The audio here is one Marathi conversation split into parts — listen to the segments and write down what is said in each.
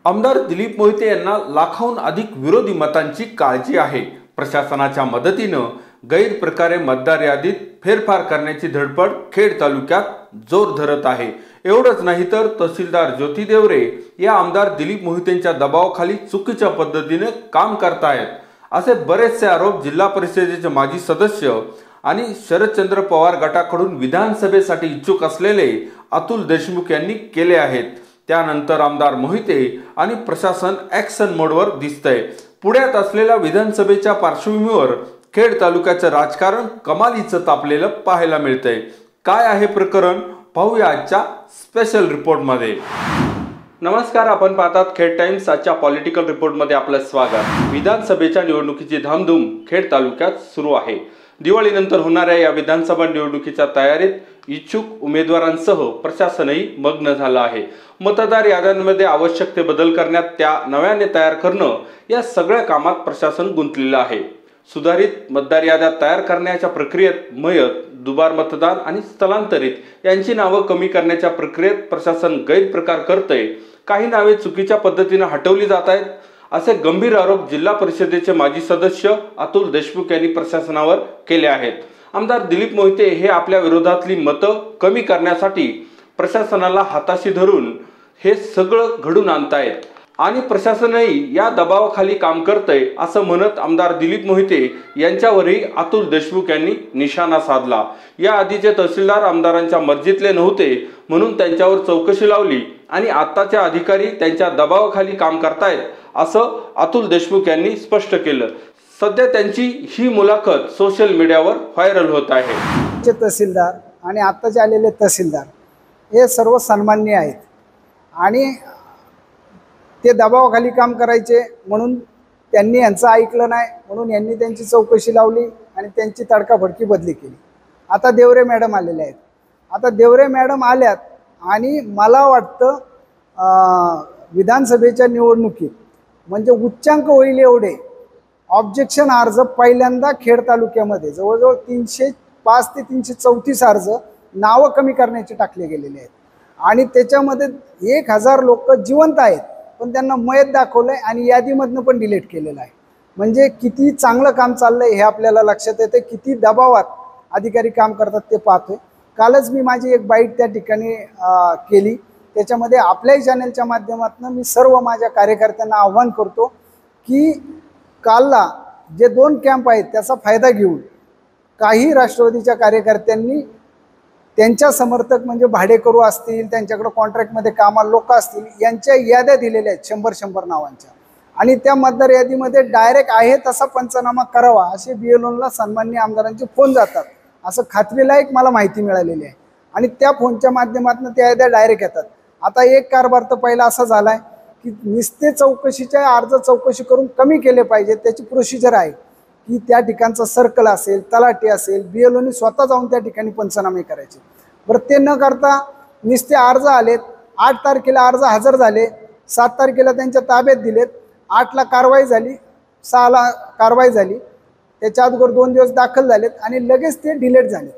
आमदार दिलीप मोहिते यांना लाखाहून अधिक विरोधी मतांची काळजी आहे। प्रशासनाच्या मदतीनं गैरप्रकारे मतदार यादीत फेरफार करण्याची धडपड खेड तालुक्यात जोर धरत आहे। एवढंच नाही तर तहसीलदार ज्योती देवरे या आमदार दिलीप मोहितेंच्या दबावाखाली चुकीच्या पद्धतीने काम करतायत असे बरेचसे आरोप जिल्हा परिषदेचे माजी सदस्य आणि शरदचंद्र पवार गटाकडून विधानसभेसाठी इच्छुक असलेले अतुल देशमुख यांनी केले आहेत। त्यानंतर आमदार मोहिते आणि प्रशासन ॲक्शन मोडवर दिसतंय। पुण्यात असलेल्या विधानसभेच्या पार्श्वभूमीवर खेड तालुक्याचं राजकारण कमालीचं तापलेलं पाहायला मिळतंय। काय आहे प्रकरण पाहूया आजच्या स्पेशल रिपोर्टमध्ये। नमस्कार, आपण पाहतात खेड टाइम्स। आजच्या पॉलिटिकल रिपोर्टमध्ये आपलं स्वागत। विधानसभेच्या निवडणुकीची धामधूम खेड तालुक्यात सुरू आहे। दिवाळीनंतर होणाऱ्या या विधानसभा निवडणुकीच्या तयारीत इच्छुक उमेदवारांसह प्रशासनही मग्न झालं आहे। मतदार याद्यांमध्ये आवश्यक ते बदल करण्यात, त्या नव्याने तयार करणं या सगळ्या कामात प्रशासन गुंतलेलं आहे। सुधारित मतदार याद्या तयार करण्याच्या प्रक्रियेत मयत, दुबार मतदान आणि स्थलांतरित यांची नावं कमी करण्याच्या प्रक्रियेत प्रशासन गैरप्रकार करतंय। काही नावे चुकीच्या पद्धतीने हटवली जात आहेत असे गंभीर आरोप जिल्हा परिषदेचे माजी सदस्य अतुल देशमुख यांनी प्रशासनावर केले आहेत। आमदार दिलीप मोहिते हे आपल्या विरोधातली मतं कमी करण्यासाठी प्रशासनाला हाताशी धरून हे सगळं घडून आणतायत आणि प्रशासनही या दबावाखाली काम करतंय असं म्हणत आमदार दिलीप मोहिते यांच्यावरही अतुल देशमुख यांनी निशाणा साधला। या आधीचे तहसीलदार आमदारांच्या मर्जीतले नव्हते म्हणून त्यांच्यावर चौकशी लावली आणि आताचे अधिकारी त्यांच्या दबावाखाली काम करतायत असं अतुल देशमुख यांनी स्पष्ट केलं। सध्या त्यांची ही मुलाखत सोशल मीडियावर व्हायरल होत आहे। तहसीलदार आणि आताचे आलेले तहसीलदार हे सर्व सन्माननीय आहेत आणि ते दबावाखाली काम करायचे म्हणून त्यांनी यांचं ऐकलं नाही, म्हणून यांनी त्यांची चौकशी लावली आणि त्यांची तडकाफडकी बदली केली। आता देवरे मॅडम आलेले आहेत। आता देवरे मॅडम आल्यात आणि मला वाटतं विधानसभेच्या निवडणुकीत म्हणजे उच्चांक होईल एवढे ऑब्जेक्शन अर्ज पहिल्यांदा खेड तालुक्यामध्ये जवळजवळ 305 ते 334 अर्ज नावं कमी करण्याचे टाकले गेलेले आहेत आणि त्याच्यामध्ये 1000 लोक जिवंत आहेत पण त्यांना मयत दाखवलंय आणि यादीमधनं पण डिलीट केलेलं आहे। म्हणजे किती चांगलं काम चाललंय हे आपल्याला लक्षात येते, किती दबावात अधिकारी काम करतात ते पाहतोय। कालच मी माझी एक बाईट त्या ठिकाणी केली, त्याच्यामध्ये आपल्याही चॅनलच्या माध्यमातून मी सर्व माझ्या कार्यकर्त्यांना आव्हान करतो की कालला जे 2 कॅम्प आहेत त्याचा फायदा घेऊन काही राष्ट्रवादीच्या कार्यकर्त्यांनी त्यांच्या समर्थक म्हणजे भाडेकरू असतील, त्यांच्याकडे कॉन्ट्रॅक्टमध्ये कामाला लोक असतील, यांच्या याद्या दिलेल्या आहेत 100 नावांच्या आणि त्या मतदार यादीमध्ये डायरेक्ट आहे तसा पंचनामा करावा असे BLOला सन्माननीय आमदारांचे फोन जातात असं खात्रीलायक मला माहिती मिळालेली आहे आणि त्या फोनच्या माध्यमातून त्या याद्या डायरेक्ट येतात। आता एक कारभार तर पहिला असा झाला आहे की नुसते चौकशीच्या अर्ज चौकशी करून कमी केले पाहिजे, त्याची प्रोसिजर आहे की त्या ठिकाणचा सर्कल असेल, तलाठी असेल, BLOने स्वतः जाऊन त्या ठिकाणी पंचनामे करायचे। बरं ते न करता नुसते अर्ज आलेत, 8 तारखेला अर्ज हजर झाले, 7 तारखेला त्यांच्या ताब्यात दिलेत, 8ला कारवाई झाली, 6ला कारवाई झाली, त्याच्या अगोदर 2 दिवस दाखल झालेत आणि लगेच ते डिलीट झाले।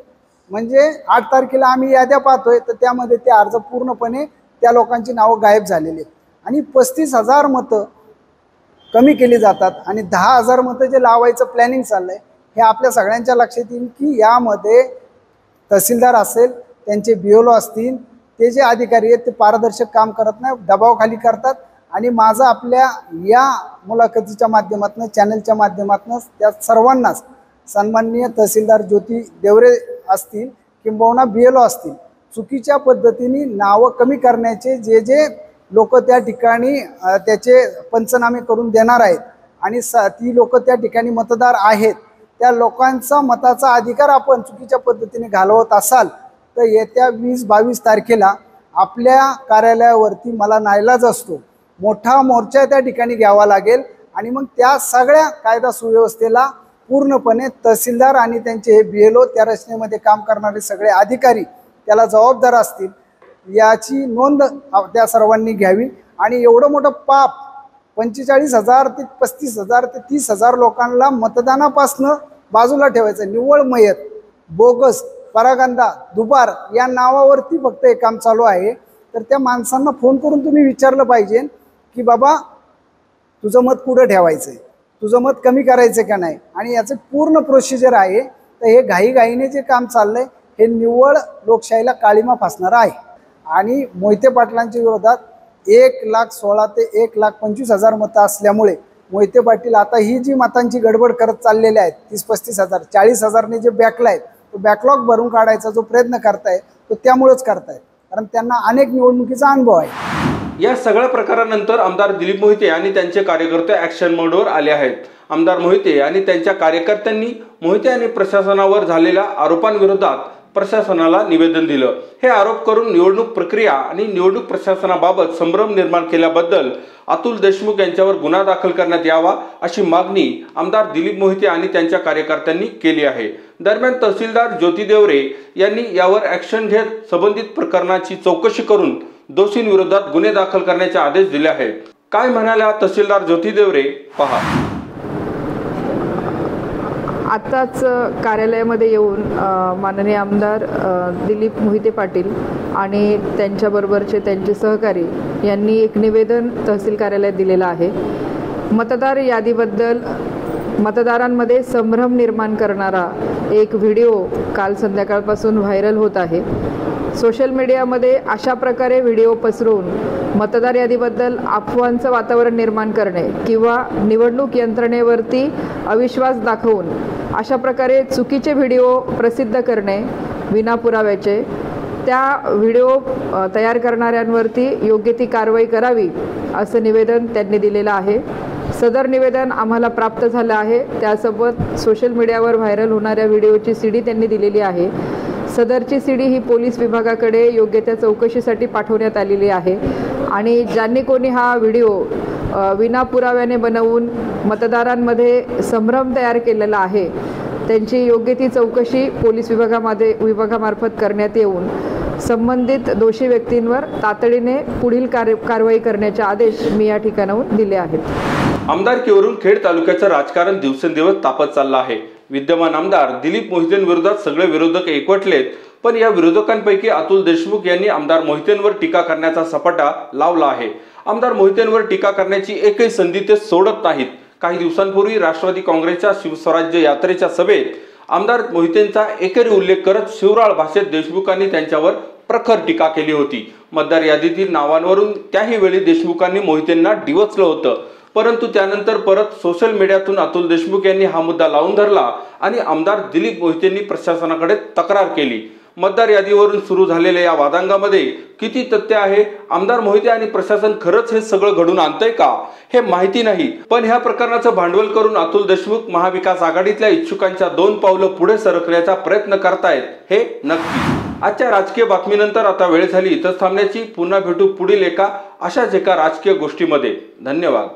म्हणजे 8 तारखेला आम्ही याद्या पाहतोय तर त्यामध्ये ते अर्ज पूर्णपणे त्या लोकांची नावं गायब झालेली आहेत आणि 35,000 मतं कमी केली जातात आणि 10,000 मतं जे लावायचं प्लॅनिंग चाललंय हे आपल्या सगळ्यांच्या लक्षात येईल की यामध्ये तहसीलदार असेल, त्यांचे BLO असतील, ते जे अधिकारी आहेत ते पारदर्शक काम करत नाही, दबावाखाली करतात आणि माझं आपल्या या मुलाखतीच्या माध्यमातून चॅनलच्या माध्यमातून त्या सर्वांनाच सन्माननीय तहसीलदार ज्योती देवरे असतील किंबहुना BLO असतील, चुकीच्या पद्धतीने नावं कमी करण्याचे जे लोक त्या ठिकाणी त्याचे पंचनामे करून देणार आहेत आणि ती लोक त्या ठिकाणी मतदार आहेत, त्या लोकांचा मताचा अधिकार आपण चुकीच्या पद्धतीने घालवत असाल तर येत्या 20-22 तारखेला आपल्या कार्यालयावरती मला नाईलाज असतो मोठा मोर्चा त्या ठिकाणी घ्यावा लागेल आणि मग त्या सगळ्या कायदा सुव्यवस्थेला पूर्णपणे तहसीलदार आणि त्यांचे BLO त्या रचनेमध्ये काम करणारे सगळे अधिकारी त्याला जबाबदार असतील याची नोंद त्या सर्वांनी घ्यावी आणि एवढं मोठं पाप 45,000 ते 35,000 ते 30,000 लोकांना मतदानापासून बाजूला ठेवायचं, निव्वळ मयत, बोगस, परागंदा, दुबार या नावावरती फक्त हे काम चालू आहे। तर त्या माणसांना फोन करून तुम्ही विचारलं पाहिजे की बाबा तुझं मत कुठं ठेवायचं आहे, तुझं मत कमी करायचं का नाही, आणि याचं पूर्ण प्रोसिजर आहे. तर हे घाईघाईने जे काम चाललंय हे निव्वळ लोकशाहीला काळीमा फासणारं आहे. आणि मोहिते पाटलांच्या विरोधात 1,16,000 ते 1,25,000 मतं असल्यामुळे मोहिते पाटील आता ही जी मतांची गडबड करत चाललेले आहेत, 30-35,000 40,000ने जे बॅकला आहेत तो बॅकलॉग भरून काढायचा जो प्रयत्न करताय तो त्यामुळेच करतायत, कारण त्यांना अनेक निवडणुकीचा अनुभव आहे. या सगळ्या प्रकारानंतर आमदार दिलीप मोहिते आणि त्यांचे कार्यकर्ते ॲक्शन मोडवर आले आहेत. आमदार मोहिते आणि त्यांच्या कार्यकर्त्यांनी मोहिते आणि प्रशासनावर झालेल्या आरोपांविरोधात प्रशासनाला निवेदन दिलं. हे आरोप करून निवडणूक प्रक्रिया आणि निवडणूक प्रशासनाबाबत संभ्रम निर्माण केल्याबद्दल अतुल देशमुख यांच्यावर गुन्हा दाखल करण्यात यावा अशी मागणी आमदार दिलीप मोहिते आणि त्यांच्या कार्यकर्त्यांनी केली आहे. दरम्यान तहसीलदार ज्योती देवरे यांनी यावर ॲक्शन घेत संबंधित प्रकरणाची चौकशी करून दोषींविरोधात गुन्हे दाखल करण्याचे आदेश दिले आहेत. काय म्हणाल्या तहसीलदार ज्योती देवरे पहा. आत्ताच कार्यालयामध्ये येऊन माननीय आमदार दिलीप मोहिते पाटील आणि त्यांच्याबरोबरचे त्यांचे सहकारी यांनी एक निवेदन तहसील कार्यालयात दिलेलं आहे. मतदार यादीबद्दल मतदारांमध्ये संभ्रम निर्माण करणारा एक व्हिडिओ काल संध्याकाळपासून व्हायरल होत आहे. सोशल मीडियामध्ये अशा प्रकारे व्हिडिओ पसरवून मतदार यादीबद्दल अफवांचं वातावरण निर्माण करणे किंवा निवडणूक यंत्रणेवरती अविश्वास दाखवून अशा प्रकारे चुकीचे व्हिडिओ प्रसिद्ध करणे विनापुराव्याचे, त्या व्हिडिओ तयार करणाऱ्यांवरती योग्य ती कारवाई करावी असं निवेदन त्यांनी दिलेलं आहे. सदर निवेदन आम्हाला प्राप्त झालं आहे. त्यासोबत सोशल मीडियावर व्हायरल होणाऱ्या व्हिडिओची CD त्यांनी दिलेली आहे. सदरची CD ही पोलीस विभागाकडे योग्य त्या चौकशीसाठी पाठवण्यात आलेली आहे. आणि ज्यांनी कोणी हा व्हिडिओ विनापुराव्याने बनवून मतदारांमध्ये संभ्रम तयार केलेला आहे त्यांची योग्य ती चौकशी पोलीस विभागामार्फत करण्यात येऊन संबंधित दोषी व्यक्तींवर तातडीने पुढील कारवाई करण्याचे आदेश मी या ठिकाणाहून दिले आहेत. आमदारकीवरून खेड तालुक्याचं राजकारण दिवसेंदिवस तापत चाललं आहे. विद्यमान आमदार दिलीप मोहितेंविरोधात सगळे विरोधक एकवटलेत, पण या विरोधकांपैकी अतुल देशमुख यांनी आमदार मोहितेंवर टीका करण्याचा सपाटा लावला आहे. आमदार मोहितेंवर टीका करण्याची एकही संधी ते सोडत नाहीत. काही दिवसांपूर्वी राष्ट्रवादी काँग्रेसच्या शिवस्वराज्य यात्रेच्या सभेत आमदार मोहितेंचा एकेरी उल्लेख करत शिवराळ भाषेत देशमुखांनी त्यांच्यावर प्रखर टीका केली होती. मतदार यादीतील नावांवरून त्याही वेळी देशमुखांनी मोहितेंना डिवचलं होतं, परंतु त्यानंतर परत सोशल मीडियातून अतुल देशमुख यांनी हा मुद्दा लावून धरला आणि आमदार दिलीप मोहितेंनी प्रशासनाकडे तक्रार केली. मतदार यादीवरून सुरू झालेल्या या वादांगामध्ये किती तथ्य आहे, आमदार मोहिते आणि प्रशासन खरंच हे सगळं घडून आणतंय का हे माहिती नाही. पण ह्या प्रकरणाचं भांडवल करून अतुल देशमुख महाविकास आघाडीतल्या इच्छुकांच्या 2 पावलं पुढे सरकण्याचा प्रयत्न करतायत हे नक्की. आजच्या राजकीय बातमीनंतर आता वेळ झाली इथंच थांबण्याची. पुन्हा भेटू पुढील एका अशाच एका राजकीय गोष्टीमध्ये. धन्यवाद.